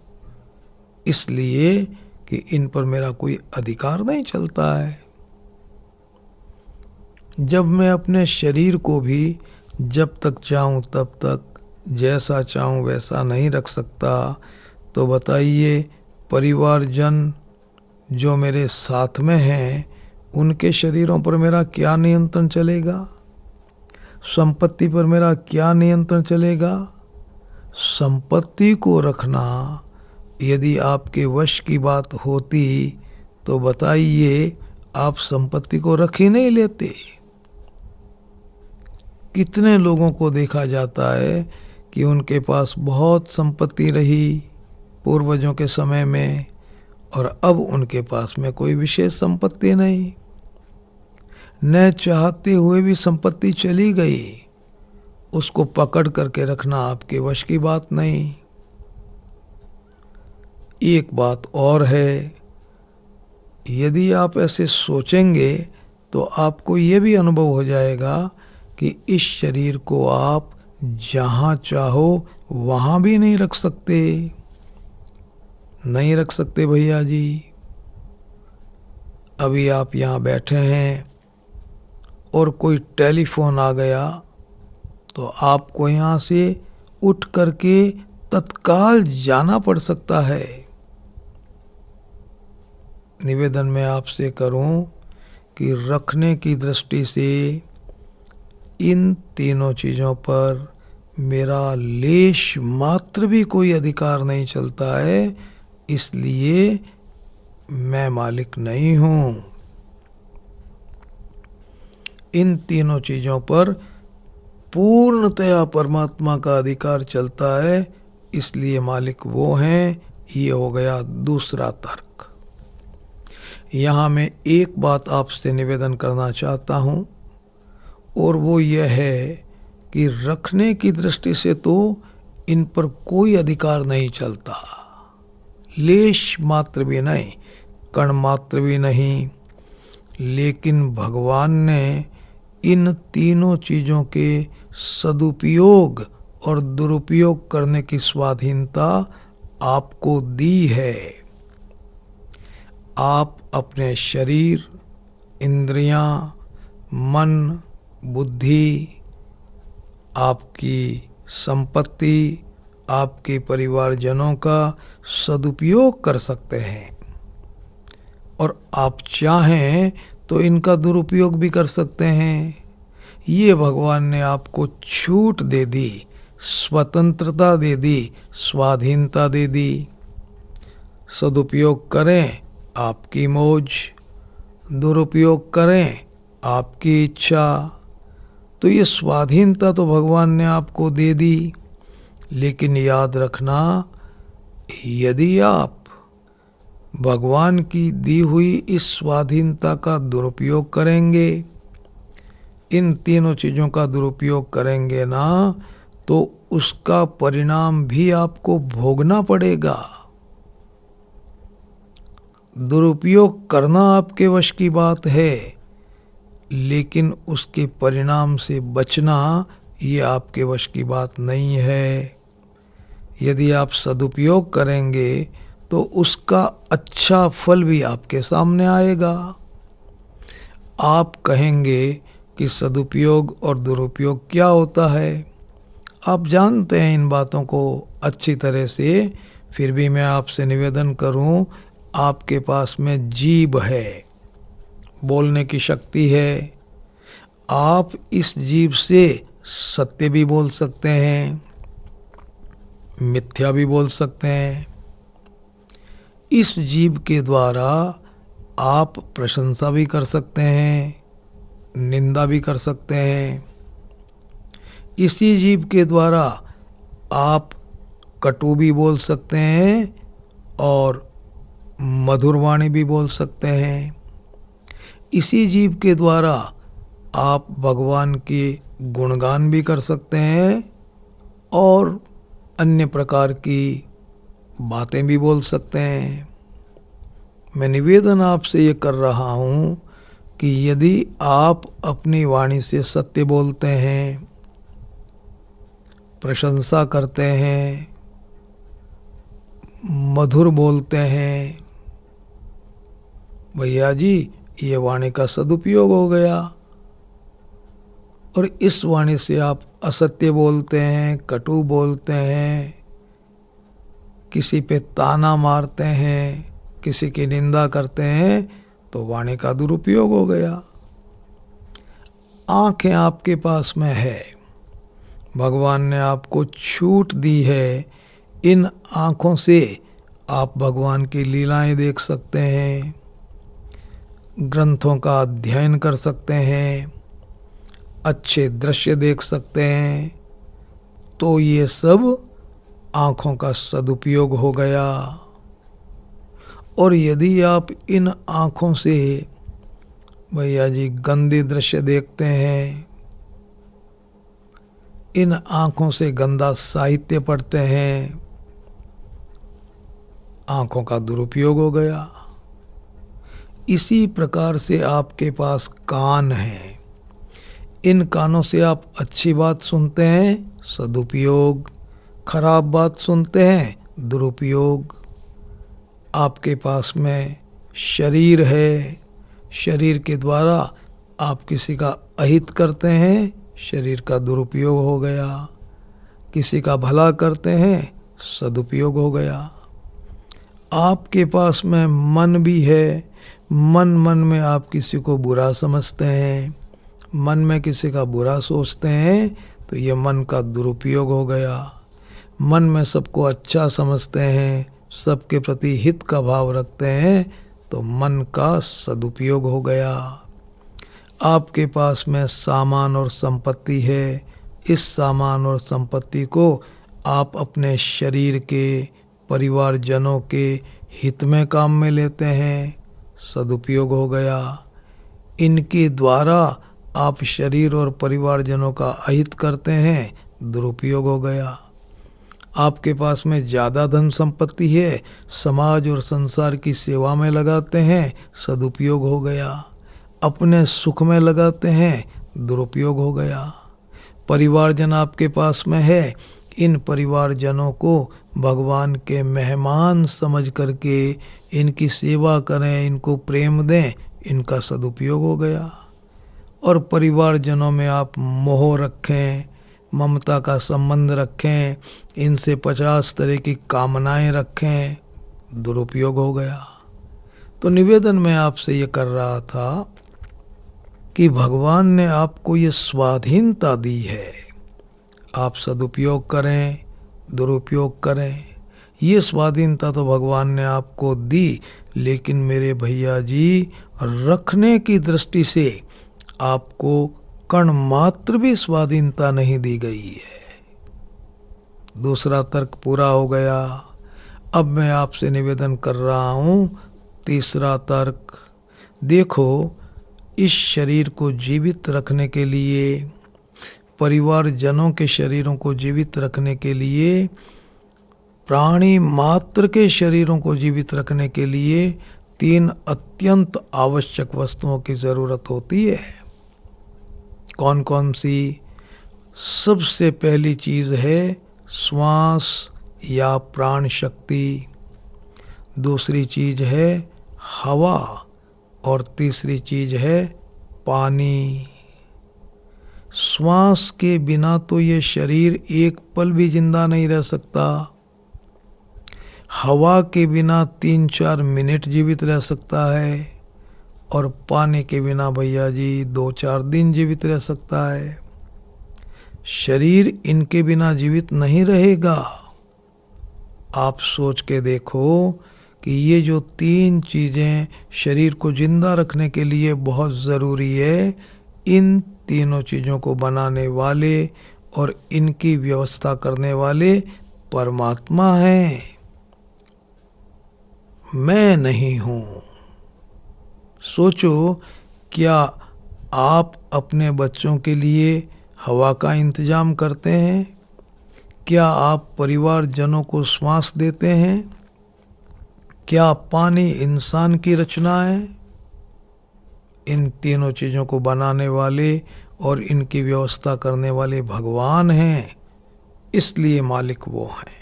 इसलिए कि इन पर मेरा कोई अधिकार नहीं चलता है। जब मैं अपने शरीर को भी जब तक चाहूँ तब तक, जैसा चाहूँ वैसा नहीं रख सकता, तो बताइए परिवारजन जो मेरे साथ में हैं उनके शरीरों पर मेरा क्या नियंत्रण चलेगा? संपत्ति पर मेरा क्या नियंत्रण चलेगा? संपत्ति को रखना यदि आपके वश की बात होती तो बताइए आप संपत्ति को रख ही नहीं लेते। कितने लोगों को देखा जाता है कि उनके पास बहुत संपत्ति रही पूर्वजों के समय में और अब उनके पास में कोई विशेष संपत्ति नहीं, न चाहते हुए भी संपत्ति चली गई, उसको पकड़ करके रखना आपके वश की बात नहीं। एक बात और है, यदि आप ऐसे सोचेंगे तो आपको ये भी अनुभव हो जाएगा कि इस शरीर को आप जहाँ चाहो वहाँ भी नहीं रख सकते। नहीं रख सकते भैया जी। अभी आप यहाँ बैठे हैं और कोई टेलीफोन आ गया तो आपको यहाँ से उठ करके तत्काल जाना पड़ सकता है। निवेदन मैं आपसे करूं कि रखने की दृष्टि से इन तीनों चीज़ों पर मेरा लेश मात्र भी कोई अधिकार नहीं चलता है, इसलिए मैं मालिक नहीं हूँ। इन तीनों चीज़ों पर पूर्णतया परमात्मा का अधिकार चलता है, इसलिए मालिक वो हैं। ये हो गया दूसरा तर्क। यहाँ मैं एक बात आपसे निवेदन करना चाहता हूँ, और वो यह है कि रखने की दृष्टि से तो इन पर कोई अधिकार नहीं चलता, लेश मात्र भी नहीं, कण मात्र भी नहीं, लेकिन भगवान ने इन तीनों चीज़ों के सदुपयोग और दुरुपयोग करने की स्वाधीनता आपको दी है। आप अपने शरीर, इंद्रियां, मन, बुद्धि, आपकी संपत्ति, आपके परिवारजनों का सदुपयोग कर सकते हैं, और आप चाहें तो इनका दुरुपयोग भी कर सकते हैं। ये भगवान ने आपको छूट दे दी, स्वतंत्रता दे दी, स्वाधीनता दे दी। सदुपयोग करें आपकी मौज, दुरुपयोग करें आपकी इच्छा। तो ये स्वाधीनता तो भगवान ने आपको दे दी, लेकिन याद रखना, यदि आप भगवान की दी हुई इस स्वाधीनता का दुरुपयोग करेंगे, इन तीनों चीज़ों का दुरुपयोग करेंगे ना, तो उसका परिणाम भी आपको भोगना पड़ेगा। दुरुपयोग करना आपके वश की बात है, लेकिन उसके परिणाम से बचना ये आपके वश की बात नहीं है। यदि आप सदुपयोग करेंगे तो उसका अच्छा फल भी आपके सामने आएगा। आप कहेंगे कि सदुपयोग और दुरुपयोग क्या होता है। आप जानते हैं इन बातों को अच्छी तरह से, फिर भी मैं आपसे निवेदन करूं, आपके पास में जीभ है, बोलने की शक्ति है। आप इस जीभ से सत्य भी बोल सकते हैं, मिथ्या भी बोल सकते हैं। इस जीभ के द्वारा आप प्रशंसा भी कर सकते हैं, निंदा भी कर सकते हैं। इसी जीभ के द्वारा आप कटु भी बोल सकते हैं और मधुर वाणी भी बोल सकते हैं। इसी जीभ के द्वारा आप भगवान के गुणगान भी कर सकते हैं और अन्य प्रकार की बातें भी बोल सकते हैं। मैं निवेदन आपसे ये कर रहा हूँ कि यदि आप अपनी वाणी से सत्य बोलते हैं, प्रशंसा करते हैं, मधुर बोलते हैं, भैया जी ये वाणी का सदुपयोग हो गया। और इस वाणी से आप असत्य बोलते हैं, कटु बोलते हैं, किसी पे ताना मारते हैं, किसी की निंदा करते हैं, तो वाणी का दुरुपयोग हो गया। आंखें आपके पास में है, भगवान ने आपको छूट दी है। इन आँखों से आप भगवान की लीलाएं देख सकते हैं, ग्रंथों का अध्ययन कर सकते हैं, अच्छे दृश्य देख सकते हैं। तो ये सब आँखों का सदुपयोग हो गया। और यदि आप इन आँखों से भैया जी गंदे दृश्य देखते हैं, इन आँखों से गंदा साहित्य पढ़ते हैं, आँखों का दुरुपयोग हो गया। इसी प्रकार से आपके पास कान है, इन कानों से आप अच्छी बात सुनते हैं, सदुपयोग, खराब बात सुनते हैं, दुरुपयोग। आपके पास में शरीर है, शरीर के द्वारा आप किसी का अहित करते हैं, शरीर का दुरुपयोग हो गया। किसी का भला करते हैं, सदुपयोग हो गया। आपके पास में मन भी है, मन मन में आप किसी को बुरा समझते हैं, मन में किसी का बुरा सोचते हैं, तो ये मन का दुरुपयोग हो गया। मन में सबको अच्छा समझते हैं, सबके प्रति हित का भाव रखते हैं, तो मन का सदुपयोग हो गया। आपके पास में सामान और संपत्ति है, इस सामान और संपत्ति को आप अपने शरीर के, परिवारजनों के हित में काम में लेते हैं, सदुपयोग हो गया। इनके द्वारा आप शरीर और परिवारजनों का अहित करते हैं, दुरुपयोग हो गया। आपके पास में ज़्यादा धन संपत्ति है, समाज और संसार की सेवा में लगाते हैं, सदुपयोग हो गया। अपने सुख में लगाते हैं, दुरुपयोग हो गया। परिवारजन आपके पास में है, इन परिवारजनों को भगवान के मेहमान समझ करके इनकी सेवा करें, इनको प्रेम दें, इनका सदुपयोग हो गया। और परिवारजनों में आप मोह रखें, ममता का संबंध रखें, इनसे 50 तरह की कामनाएं रखें, दुरुपयोग हो गया। तो निवेदन मैं आपसे ये कर रहा था कि भगवान ने आपको ये स्वाधीनता दी है, आप सदुपयोग करें, दुरुपयोग करें। ये स्वाधीनता तो भगवान ने आपको दी, लेकिन मेरे भैया जी, रखने की दृष्टि से आपको कण मात्र भी स्वाधीनता नहीं दी गई है। दूसरा तर्क पूरा हो गया। अब मैं आपसे निवेदन कर रहा हूँ तीसरा तर्क। देखो, इस शरीर को जीवित रखने के लिए, परिवारजनों के शरीरों को जीवित रखने के लिए, प्राणी मात्र के शरीरों को जीवित रखने के लिए 3 अत्यंत आवश्यक वस्तुओं की ज़रूरत होती है। कौन कौन सी? सबसे पहली चीज़ है श्वास या प्राण शक्ति, दूसरी चीज़ है हवा, और तीसरी चीज़ है पानी। श्वास के बिना तो ये शरीर एक पल भी जिंदा नहीं रह सकता। हवा के बिना 3-4 मिनट जीवित रह सकता है, और पानी के बिना भैया जी 2-4 दिन जीवित रह सकता है। शरीर इनके बिना जीवित नहीं रहेगा। आप सोच के देखो कि ये जो 3 चीज़ें शरीर को जिंदा रखने के लिए बहुत ज़रूरी है, इन तीनों चीज़ों को बनाने वाले और इनकी व्यवस्था करने वाले परमात्मा हैं, मैं नहीं हूँ। सोचो, क्या आप अपने बच्चों के लिए हवा का इंतजाम करते हैं? क्या आप परिवारजनों को श्वास देते हैं? क्या पानी इंसान की रचना है? इन तीनों चीज़ों को बनाने वाले और इनकी व्यवस्था करने वाले भगवान हैं, इसलिए मालिक वो हैं।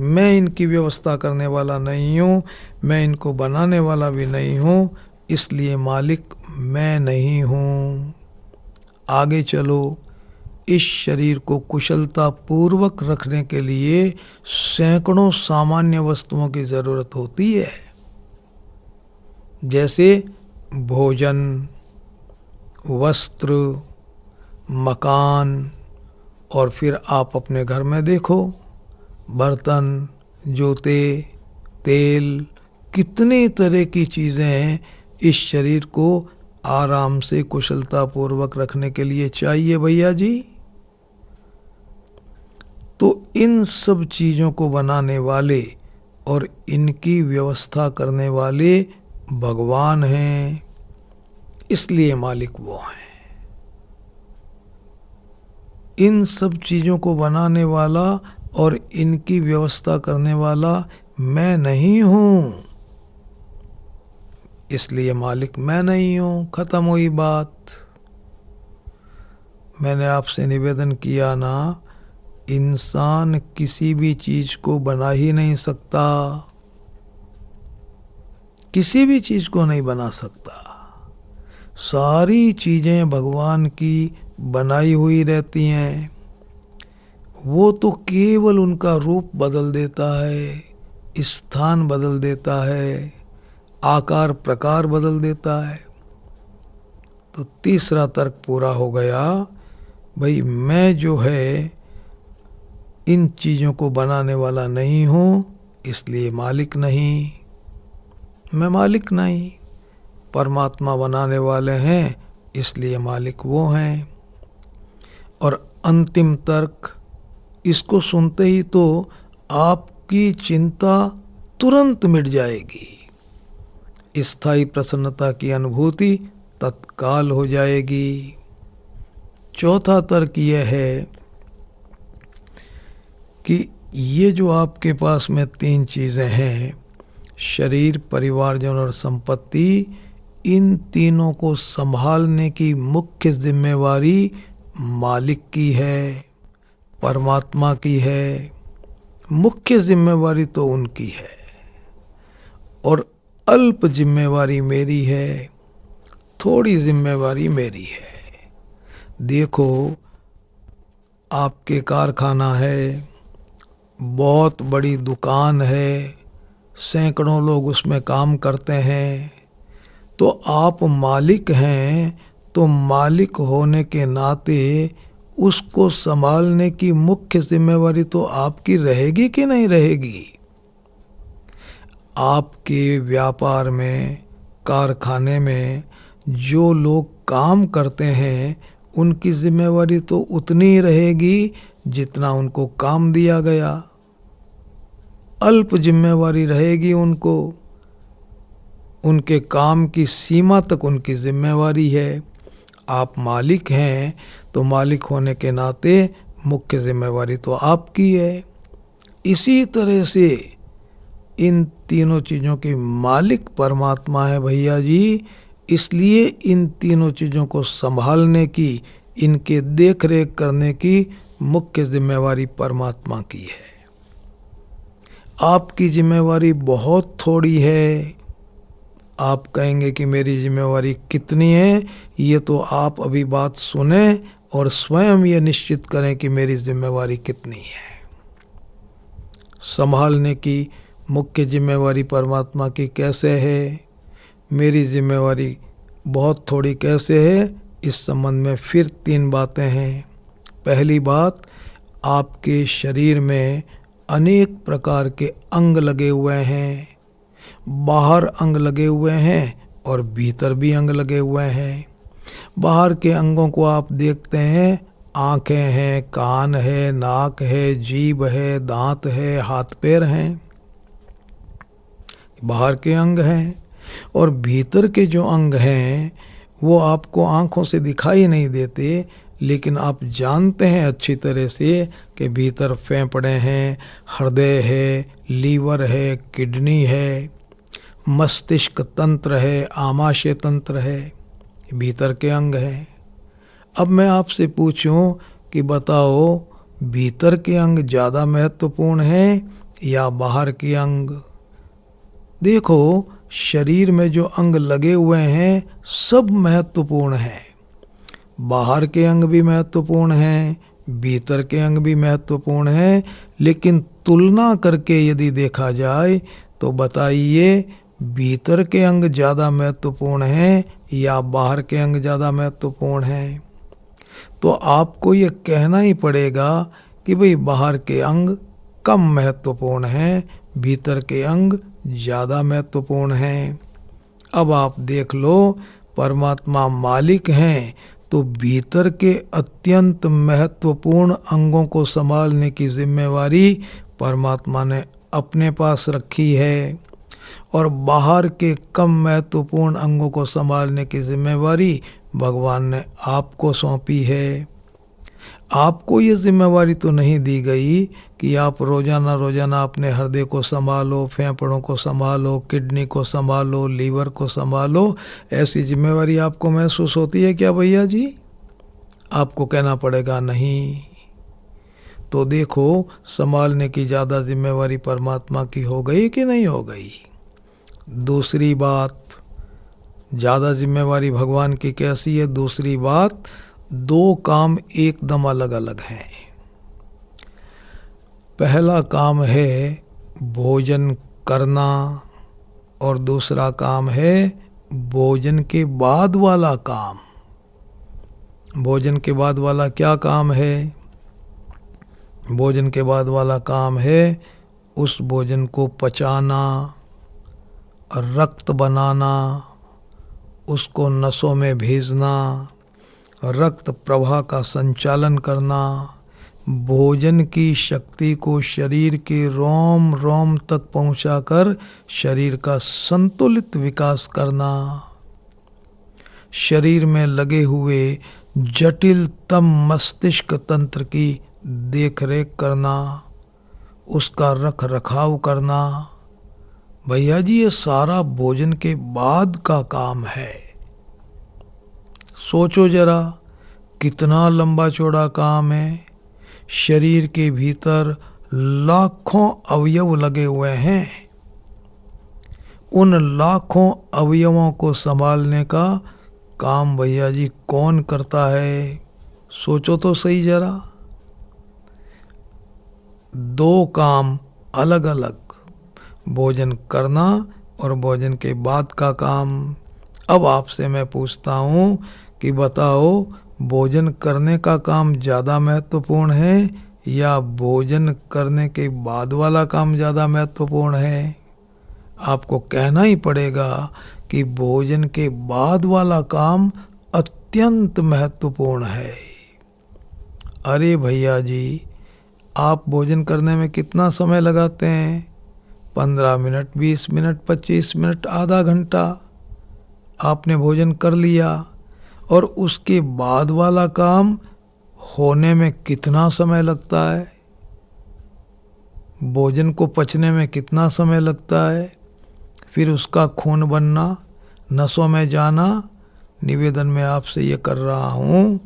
मैं इनकी व्यवस्था करने वाला नहीं हूँ, मैं इनको बनाने वाला भी नहीं हूँ, इसलिए मालिक मैं नहीं हूँ। आगे चलो, इस शरीर को कुशलता पूर्वक रखने के लिए सैकड़ों सामान्य वस्तुओं की ज़रूरत होती है, जैसे भोजन, वस्त्र, मकान, और फिर आप अपने घर में देखो, बर्तन, जूते, तेल, कितने तरह की चीज़ें हैं इस शरीर को आराम से कुशलता पूर्वक रखने के लिए चाहिए भैया जी। तो इन सब चीज़ों को बनाने वाले और इनकी व्यवस्था करने वाले भगवान हैं, इसलिए मालिक वो हैं। इन सब चीज़ों को बनाने वाला और इनकी व्यवस्था करने वाला मैं नहीं हूँ, इसलिए मालिक मैं नहीं हूँ। ख़त्म हुई बात। मैंने आपसे निवेदन किया ना, इंसान किसी भी चीज़ को बना ही नहीं सकता, किसी भी चीज़ को नहीं बना सकता। सारी चीज़ें भगवान की बनाई हुई रहती हैं, वो तो केवल उनका रूप बदल देता है, स्थान बदल देता है, आकार प्रकार बदल देता है। तो तीसरा तर्क पूरा हो गया, भाई मैं जो है इन चीज़ों को बनाने वाला नहीं हूँ, इसलिए मालिक नहीं, मैं मालिक नहीं। परमात्मा बनाने वाले हैं, इसलिए मालिक वो हैं। और अंतिम तर्क, इसको सुनते ही तो आपकी चिंता तुरंत मिट जाएगी, स्थायी प्रसन्नता की अनुभूति तत्काल हो जाएगी। चौथा तर्क यह है कि ये जो आपके पास में तीन चीज़ें हैं, शरीर, परिवारजन और संपत्ति, इन तीनों को संभालने की मुख्य जिम्मेवारी मालिक की है, परमात्मा की है। मुख्य जिम्मेवारी तो उनकी है और अल्प जिम्मेवारी मेरी है, थोड़ी जिम्मेवारी मेरी है। देखो, आपके कारखाना है, बहुत बड़ी दुकान है, सैकड़ों लोग उसमें काम करते हैं, तो आप मालिक हैं, तो मालिक होने के नाते उसको संभालने की मुख्य जिम्मेवारी तो आपकी रहेगी कि नहीं रहेगी। आपके व्यापार में, कारखाने में जो लोग काम करते हैं, उनकी जिम्मेवारी तो उतनी ही रहेगी जितना उनको काम दिया गया। अल्प जिम्मेवारी रहेगी उनको, उनके काम की सीमा तक उनकी जिम्मेवारी है। आप मालिक हैं, तो मालिक होने के नाते मुख्य जिम्मेवारी तो आपकी है। इसी तरह से इन तीनों चीज़ों के मालिक परमात्मा है भैया जी, इसलिए इन तीनों चीज़ों को संभालने की, इनके देख रेख करने की मुख्य जिम्मेवारी परमात्मा की है। आपकी जिम्मेवारी बहुत थोड़ी है। आप कहेंगे कि मेरी जिम्मेवारी कितनी है, ये तो आप अभी बात सुने और स्वयं ये निश्चित करें कि मेरी जिम्मेवारी कितनी है। संभालने की मुख्य जिम्मेवारी परमात्मा की कैसे है, मेरी जिम्मेवारी बहुत थोड़ी कैसे है, इस संबंध में फिर तीन बातें हैं। पहली बात, आपके शरीर में अनेक प्रकार के अंग लगे हुए हैं, बाहर अंग लगे हुए हैं और भीतर भी अंग लगे हुए हैं। बाहर के अंगों को आप देखते हैं, आँखें हैं, कान है, नाक है, जीभ है, दांत है, हाथ पैर हैं, बाहर के अंग हैं। और भीतर के जो अंग हैं वो आपको आँखों से दिखाई नहीं देते, लेकिन आप जानते हैं अच्छी तरह से कि भीतर फेफड़े हैं, हृदय है, लीवर है, किडनी है, मस्तिष्क तंत्र है, आमाशय तंत्र है, भीतर के अंग हैं। अब मैं आपसे पूछूं कि बताओ, भीतर के अंग ज़्यादा महत्वपूर्ण हैं या बाहर के अंग? देखो, शरीर में जो अंग लगे हुए हैं सब महत्वपूर्ण हैं। बाहर के अंग भी महत्वपूर्ण हैं, भीतर के अंग भी महत्वपूर्ण हैं, लेकिन तुलना करके यदि देखा जाए तो बताइए, भीतर के अंग ज़्यादा महत्वपूर्ण हैं या बाहर के अंग ज़्यादा महत्वपूर्ण हैं? तो आपको ये कहना ही पड़ेगा कि भाई बाहर के अंग कम महत्वपूर्ण हैं, भीतर के अंग ज़्यादा महत्वपूर्ण हैं। अब आप देख लो, परमात्मा मालिक हैं, तो भीतर के अत्यंत महत्वपूर्ण अंगों को संभालने की जिम्मेवारी परमात्मा ने अपने पास रखी है और बाहर के कम महत्वपूर्ण अंगों को संभालने की जिम्मेवारी भगवान ने आपको सौंपी है। आपको ये जिम्मेवारी तो नहीं दी गई कि आप रोजाना अपने हृदय को संभालो, फेफड़ों को संभालो, किडनी को संभालो, लीवर को संभालो। ऐसी जिम्मेवारी आपको महसूस होती है क्या भैया जी? आपको कहना पड़ेगा नहीं। तो देखो, संभालने की ज़्यादा जिम्मेवारी परमात्मा की हो गई कि नहीं हो गई? दूसरी बात, ज़्यादा जिम्मेवारी भगवान की कैसी है? दूसरी बात, दो काम एकदम अलग अलग हैं। पहला काम है भोजन करना, और दूसरा काम है भोजन के बाद वाला काम। भोजन के बाद वाला क्या काम है? भोजन के बाद वाला काम है उस भोजन को पचाना, रक्त बनाना, उसको नसों में भेजना, रक्त प्रवाह का संचालन करना, भोजन की शक्ति को शरीर के रोम रोम तक पहुंचाकर शरीर का संतुलित विकास करना, शरीर में लगे हुए जटिलतम मस्तिष्क तंत्र की देखरेख करना, उसका रख रखाव करना। भैया जी ये सारा भोजन के बाद का काम है। सोचो जरा कितना लंबा चौड़ा काम है। शरीर के भीतर लाखों अवयव लगे हुए हैं। उन लाखों अवयवों को संभालने का काम भैया जी कौन करता है? सोचो तो सही जरा। दो काम अलग अलग, भोजन करना और भोजन के बाद का काम। अब आपसे मैं पूछता हूँ कि बताओ भोजन करने का काम ज़्यादा महत्वपूर्ण है या भोजन करने के बाद वाला काम ज़्यादा महत्वपूर्ण है? आपको कहना ही पड़ेगा कि भोजन के बाद वाला काम अत्यंत महत्वपूर्ण है। अरे भैया जी, आप भोजन करने में कितना समय लगाते हैं? 15 मिनट, 20 मिनट, 25 मिनट, आधा घंटा आपने भोजन कर लिया और उसके बाद वाला काम होने में कितना समय लगता है? भोजन को पचने में कितना समय लगता है? फिर उसका खून बनना, नसों में जाना। निवेदन में आपसे ये कर रहा हूँ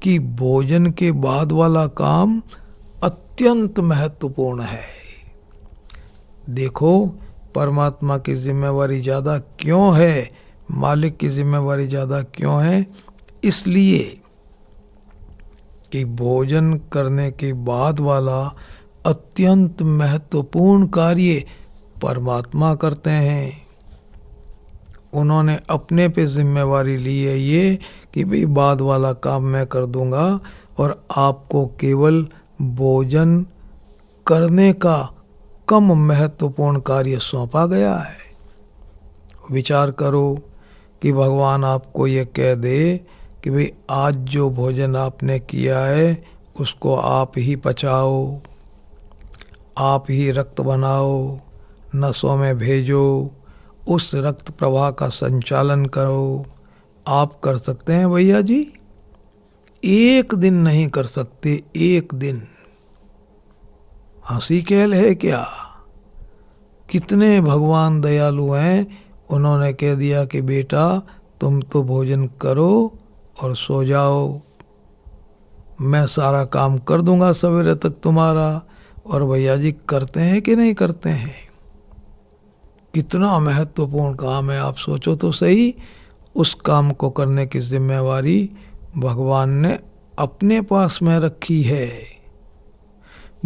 कि भोजन के बाद वाला काम अत्यंत महत्वपूर्ण है। देखो परमात्मा की जिम्मेवारी ज़्यादा क्यों है, मालिक की जिम्मेवारी ज़्यादा क्यों है? इसलिए कि भोजन करने के बाद वाला अत्यंत महत्वपूर्ण कार्य परमात्मा करते हैं। उन्होंने अपने पे जिम्मेवारी ली है ये कि भाई बाद वाला काम मैं कर दूंगा और आपको केवल भोजन करने का कम महत्वपूर्ण कार्य सौंपा गया है। विचार करो कि भगवान आपको ये कह दे कि भाई आज जो भोजन आपने किया है उसको आप ही पचाओ, आप ही रक्त बनाओ, नसों में भेजो, उस रक्त प्रवाह का संचालन करो। आप कर सकते हैं भैया जी? एक दिन नहीं कर सकते, एक दिन। हंसी खेल है क्या? कितने भगवान दयालु हैं, उन्होंने कह दिया कि बेटा तुम तो भोजन करो और सो जाओ, मैं सारा काम कर दूंगा सवेरे तक तुम्हारा। और भैया जी करते हैं कि नहीं करते हैं? कितना महत्वपूर्ण काम है, आप सोचो तो सही। उस काम को करने की जिम्मेवारी भगवान ने अपने पास में रखी है।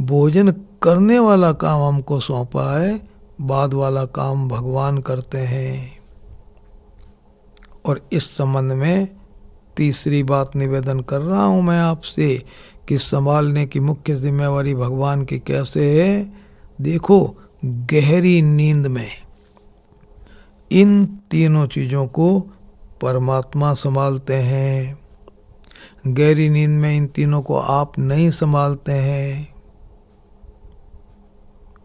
भोजन करने वाला काम हमको सौंपा है, बाद वाला काम भगवान करते हैं। और इस संबंध में तीसरी बात निवेदन कर रहा हूं मैं आपसे कि संभालने की मुख्य जिम्मेवारी भगवान की कैसे है। देखो गहरी नींद में इन तीनों चीज़ों को परमात्मा संभालते हैं। गहरी नींद में इन तीनों को आप नहीं संभालते हैं,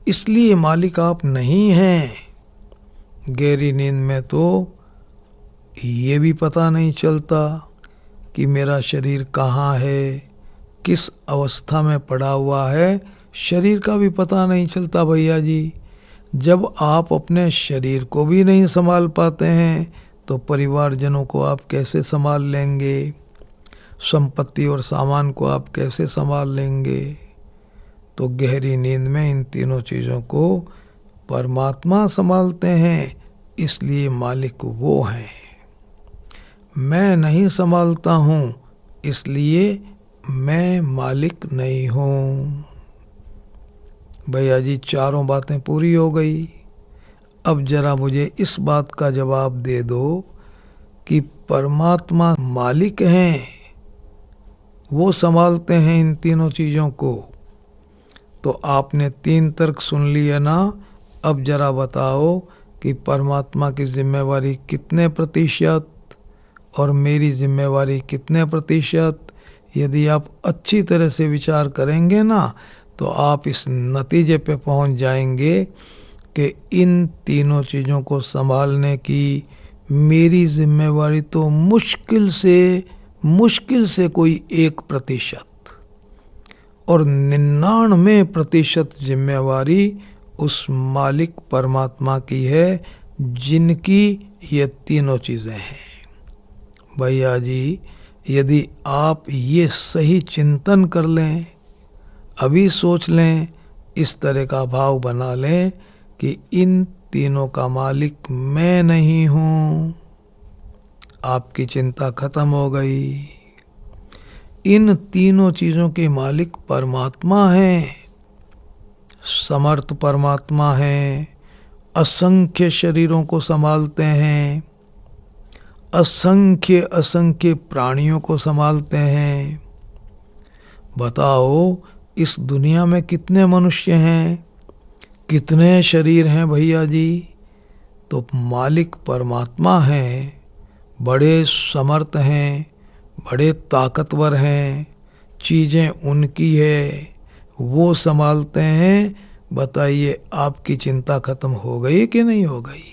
इसलिए मालिक आप नहीं हैं। गहरी नींद में तो ये भी पता नहीं चलता कि मेरा शरीर कहाँ है, किस अवस्था में पड़ा हुआ है, शरीर का भी पता नहीं चलता भैया जी। जब आप अपने शरीर को भी नहीं संभाल पाते हैं तो परिवारजनों को आप कैसे संभाल लेंगे? संपत्ति और सामान को आप कैसे संभाल लेंगे? तो गहरी नींद में इन तीनों चीज़ों को परमात्मा संभालते हैं, इसलिए मालिक वो हैं। मैं नहीं संभालता हूँ, इसलिए मैं मालिक नहीं हूँ। भैया जी चारों बातें पूरी हो गई। अब जरा मुझे इस बात का जवाब दे दो कि परमात्मा मालिक हैं, वो संभालते हैं इन तीनों चीज़ों को। तो आपने 3 तर्क सुन लिए ना। अब जरा बताओ कि परमात्मा की जिम्मेवारी कितने प्रतिशत और मेरी जिम्मेवारी कितने प्रतिशत। यदि आप अच्छी तरह से विचार करेंगे ना तो आप इस नतीजे पे पहुंच जाएंगे कि इन तीनों चीज़ों को संभालने की मेरी जिम्मेवारी तो मुश्किल से कोई 1% और 99% जिम्मेवारी उस मालिक परमात्मा की है जिनकी ये तीनों चीज़ें हैं। भैया जी, यदि आप ये सही चिंतन कर लें, अभी सोच लें, इस तरह का भाव बना लें कि इन तीनों का मालिक मैं नहीं हूँ, आपकी चिंता खत्म हो गई। इन तीनों चीज़ों के मालिक परमात्मा हैं, समर्थ परमात्मा हैं, असंख्य शरीरों को संभालते हैं, असंख्य प्राणियों को संभालते हैं। बताओ इस दुनिया में कितने मनुष्य हैं, कितने शरीर हैं भैया जी। तो मालिक परमात्मा हैं, बड़े समर्थ हैं, बड़े ताकतवर हैं, चीज़ें उनकी है, वो संभालते हैं। बताइए आपकी चिंता खत्म हो गई कि नहीं हो गई।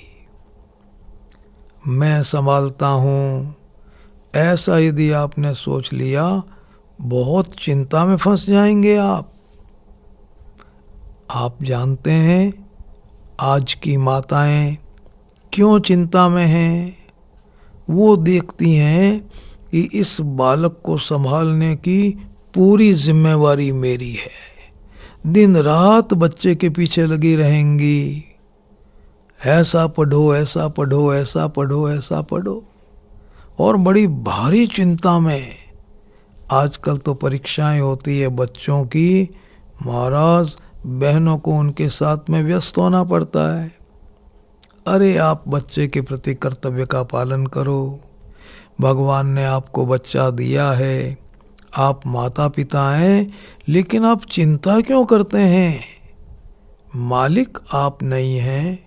मैं संभालता हूँ, ऐसा यदि आपने सोच लिया बहुत चिंता में फंस जाएंगे आप। आप जानते हैं आज की माताएं क्यों चिंता में हैं। वो देखती हैं कि इस बालक को संभालने की पूरी जिम्मेवारी मेरी है, दिन रात बच्चे के पीछे लगी रहेंगी, ऐसा पढ़ो, ऐसा पढ़ो, ऐसा पढ़ो, ऐसा पढ़ो, और बड़ी भारी चिंता में। आजकल तो परीक्षाएं होती है बच्चों की, महाराज बहनों को उनके साथ में व्यस्त होना पड़ता है। अरे आप बच्चे के प्रति कर्तव्य का पालन करो। भगवान ने आपको बच्चा दिया है, आप माता पिता हैं, लेकिन आप चिंता क्यों करते हैं। मालिक आप नहीं हैं।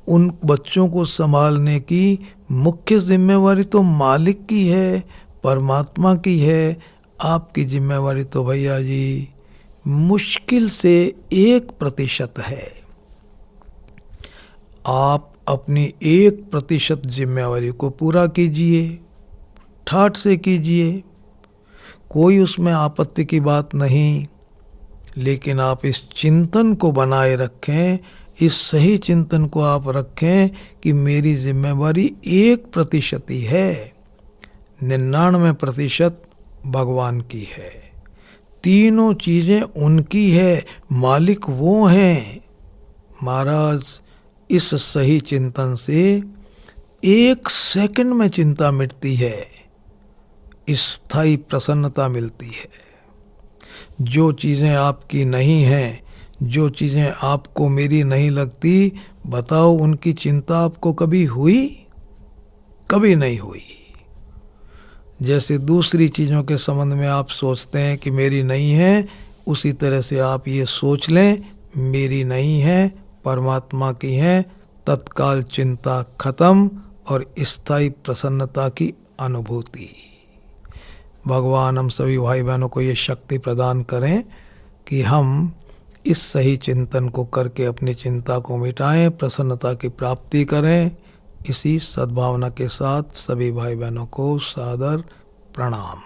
उन बच्चों को संभालने की मुख्य जिम्मेवारी तो मालिक की है, परमात्मा की है। आपकी जिम्मेवारी तो भैया जी मुश्किल से 1% है। आप अपनी 1% जिम्मेवारी को पूरा कीजिए, ठाठ से कीजिए, कोई उसमें आपत्ति की बात नहीं। लेकिन आप इस चिंतन को बनाए रखें, इस सही चिंतन को आप रखें कि मेरी जिम्मेवारी 1% ही है, 99% भगवान की है। तीनों चीज़ें उनकी है, मालिक वो हैं। महाराज इस सही चिंतन से 1 सेकंड में चिंता मिटती है, स्थायी प्रसन्नता मिलती है। जो चीज़ें आपकी नहीं हैं, जो चीज़ें आपको मेरी नहीं लगती, बताओ उनकी चिंता आपको कभी हुई? कभी नहीं हुई। जैसे दूसरी चीज़ों के संबंध में आप सोचते हैं कि मेरी नहीं है, उसी तरह से आप ये सोच लें मेरी नहीं है, परमात्मा की है। तत्काल चिंता खत्म और स्थायी प्रसन्नता की अनुभूति। भगवान हम सभी भाई बहनों को ये शक्ति प्रदान करें कि हम इस सही चिंतन को करके अपनी चिंता को मिटाएं, प्रसन्नता की प्राप्ति करें। इसी सद्भावना के साथ सभी भाई बहनों को सादर प्रणाम।